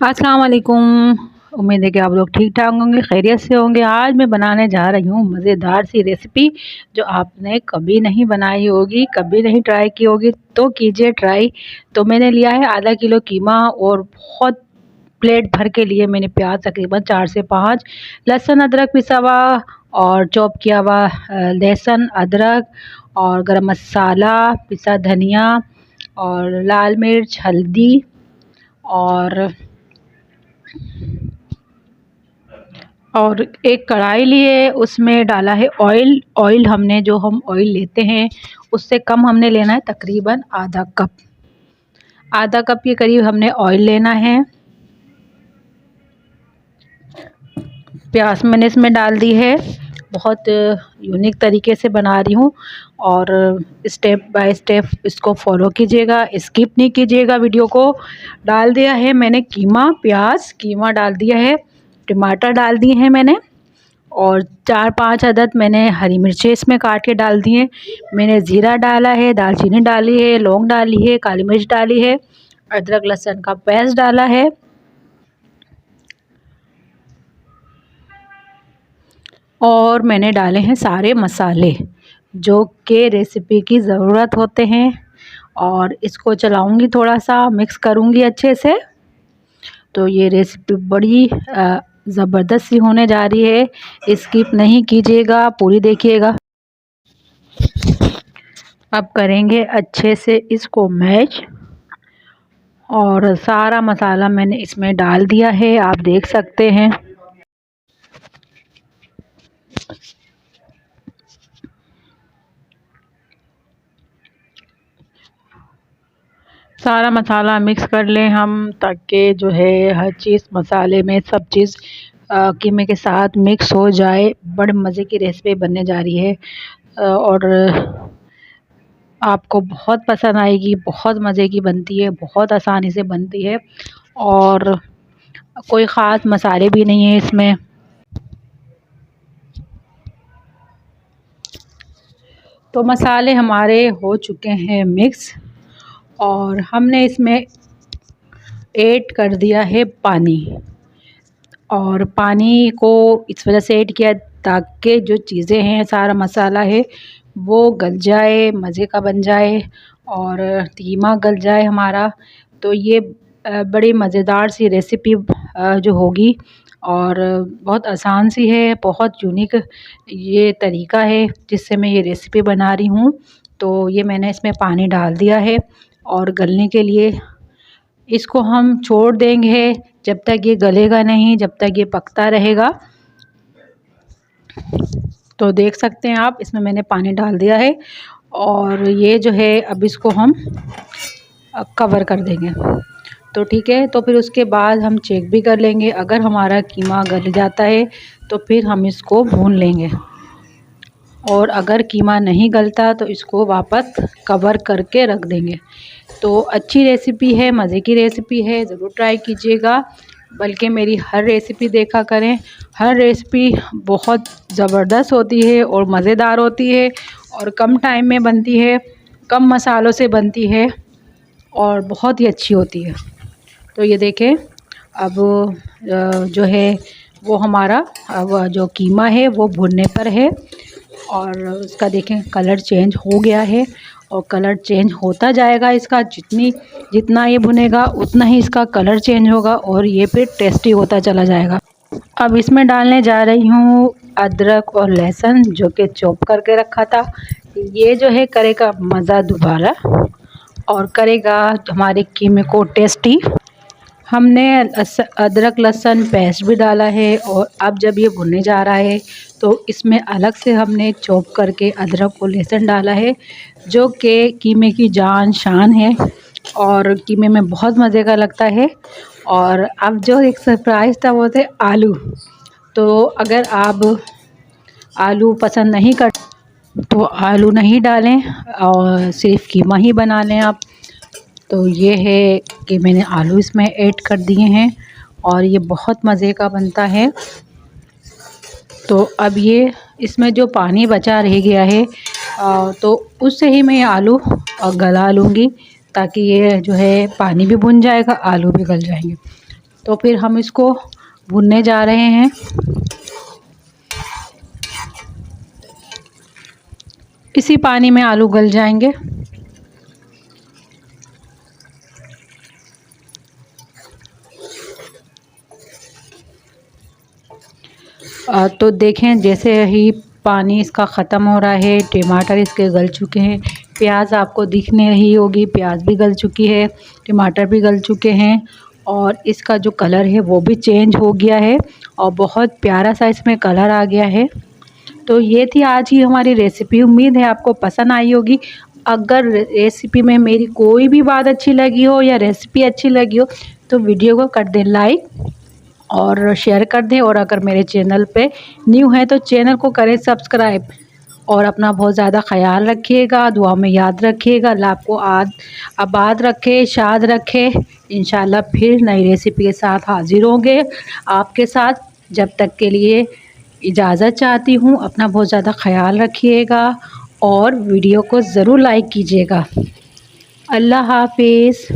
अस्सलाम वालेकुम। उम्मीद है कि आप लोग ठीक ठाक होंगे, खैरियत से होंगे। आज मैं बनाने जा रही हूँ मज़ेदार सी रेसिपी जो आपने कभी नहीं बनाई होगी, कभी नहीं ट्राई की होगी, तो कीजिए ट्राई। तो मैंने लिया है आधा किलो कीमा और बहुत प्लेट भर के लिए मैंने प्याज तकरीबन 4 से 5, लहसुन अदरक पिसा हुआ और चॉप किया हुआ लहसुन अदरक और गरम मसाला, पिसा धनिया और लाल मिर्च, हल्दी और एक कढ़ाई लिए, उसमें डाला है ऑयल। ऑयल हमने जो हम ऑयल लेते हैं उससे कम हमने लेना है, तकरीबन आधा कप के करीब हमने ऑयल लेना है। प्याज मैंने इसमें डाल दी है। बहुत यूनिक तरीके से बना रही हूँ और स्टेप बाय स्टेप इसको फॉलो कीजिएगा, स्किप नहीं कीजिएगा वीडियो को। डाल दिया है मैंने कीमा डाल दिया है, टमाटर डाल दिए हैं मैंने और 4-5 अदद मैंने हरी मिर्चें इसमें काट के डाल दी हैं। मैंने ज़ीरा डाला है, दालचीनी डाली है, लौंग डाली है, काली मिर्च डाली है, अदरक लहसुन का पेस्ट डाला है और मैंने डाले हैं सारे मसाले जो कि रेसिपी की ज़रूरत होते हैं। और इसको चलाऊंगी, थोड़ा सा मिक्स करूंगी अच्छे से। तो ये रेसिपी बड़ी ज़बरदस्त सी होने जा रही है, स्किप नहीं कीजिएगा, पूरी देखिएगा। अब करेंगे अच्छे से इसको मैश और सारा मसाला मैंने इसमें डाल दिया है, आप देख सकते हैं। सारा मसाला मिक्स कर लें हम, ताकि जो है हर चीज़ मसाले में सब चीज़ कीमे के साथ मिक्स हो जाए। बड़े मज़े की रेसिपी बनने जा रही है और आपको बहुत पसंद आएगी। बहुत मज़े की बनती है, बहुत आसानी से बनती है और कोई ख़ास मसाले भी नहीं है इसमें। तो मसाले हमारे हो चुके हैं मिक्स और हमने इसमें ऐड कर दिया है पानी। और पानी को इस वजह से ऐड किया ताकि जो चीज़ें हैं, सारा मसाला है वो गल जाए, मज़े का बन जाए और कीमा गल जाए हमारा। तो ये बड़ी मज़ेदार सी रेसिपी जो होगी और बहुत आसान सी है, बहुत यूनिक ये तरीका है जिससे मैं ये रेसिपी बना रही हूँ। तो ये मैंने इसमें पानी डाल दिया है और गलने के लिए इसको हम छोड़ देंगे जब तक ये गलेगा नहीं, जब तक ये पकता रहेगा। तो देख सकते हैं आप, इसमें मैंने पानी डाल दिया है और ये जो है अब इसको हम कवर कर देंगे। तो ठीक है, तो फिर उसके बाद हम चेक भी कर लेंगे। अगर हमारा कीमा गल जाता है तो फिर हम इसको भून लेंगे और अगर कीमा नहीं गलता तो इसको वापस कवर करके रख देंगे। तो अच्छी रेसिपी है, मज़े की रेसिपी है, ज़रूर ट्राई कीजिएगा। बल्कि मेरी हर रेसिपी देखा करें, हर रेसिपी बहुत ज़बरदस्त होती है और मज़ेदार होती है और कम टाइम में बनती है, कम मसालों से बनती है और बहुत ही अच्छी होती है। तो ये देखें, अब जो है वो हमारा अब जो कीमा है वो भुनने पर है और उसका देखें कलर चेंज हो गया है और कलर चेंज होता जाएगा इसका। जितना ये भुनेगा उतना ही इसका कलर चेंज होगा और ये फिर टेस्टी होता चला जाएगा। अब इसमें डालने जा रही हूँ अदरक और लहसुन जो कि चॉप करके रखा था। ये जो है करेगा मज़ा दोबारा और करेगा हमारे कीमे को टेस्टी। हमने अदरक लहसुन पेस्ट भी डाला है और अब जब ये भुनने जा रहा है तो इसमें अलग से हमने चॉप करके अदरक और लहसुन डाला है जो कि कीमे की जान शान है और कीमे में बहुत मज़े का लगता है। और अब जो एक सरप्राइज़ था वो थे आलू। तो अगर आप आलू पसंद नहीं कर तो आलू नहीं डालें और सिर्फ कीमा ही बना लें आप। तो ये है कि मैंने आलू इसमें ऐड कर दिए हैं और ये बहुत मज़े का बनता है। तो अब ये इसमें जो पानी बचा रह गया है तो उससे ही मैं आलू गला लूँगी ताकि ये जो है पानी भी भुन जाएगा, आलू भी गल जाएंगे। तो फिर हम इसको भूनने जा रहे हैं। इसी पानी में आलू गल जाएंगे। तो देखें जैसे ही पानी इसका ख़त्म हो रहा है, टमाटर इसके गल चुके हैं। प्याज आपको दिखने रही होगी, प्याज भी गल चुकी है, टमाटर भी गल चुके हैं और इसका जो कलर है वो भी चेंज हो गया है और बहुत प्यारा सा इसमें कलर आ गया है। तो ये थी आज की हमारी रेसिपी। उम्मीद है आपको पसंद आई होगी। अगर रेसिपी में मेरी कोई भी बात अच्छी लगी हो या रेसिपी अच्छी लगी हो तो वीडियो को कर दें लाइक और शेयर कर दें। और अगर मेरे चैनल पे न्यू है तो चैनल को करें सब्सक्राइब। और अपना बहुत ज़्यादा ख्याल रखिएगा, दुआ में याद रखिएगा। अल्लाह आपको आबाद रखे, शाद रखे। इंशाल्लाह फिर नई रेसिपी के साथ हाज़िर होंगे आपके साथ। जब तक के लिए इजाज़त चाहती हूँ। अपना बहुत ज़्यादा ख्याल रखिएगा और वीडियो को ज़रूर लाइक कीजिएगा। अल्लाह हाफिज़।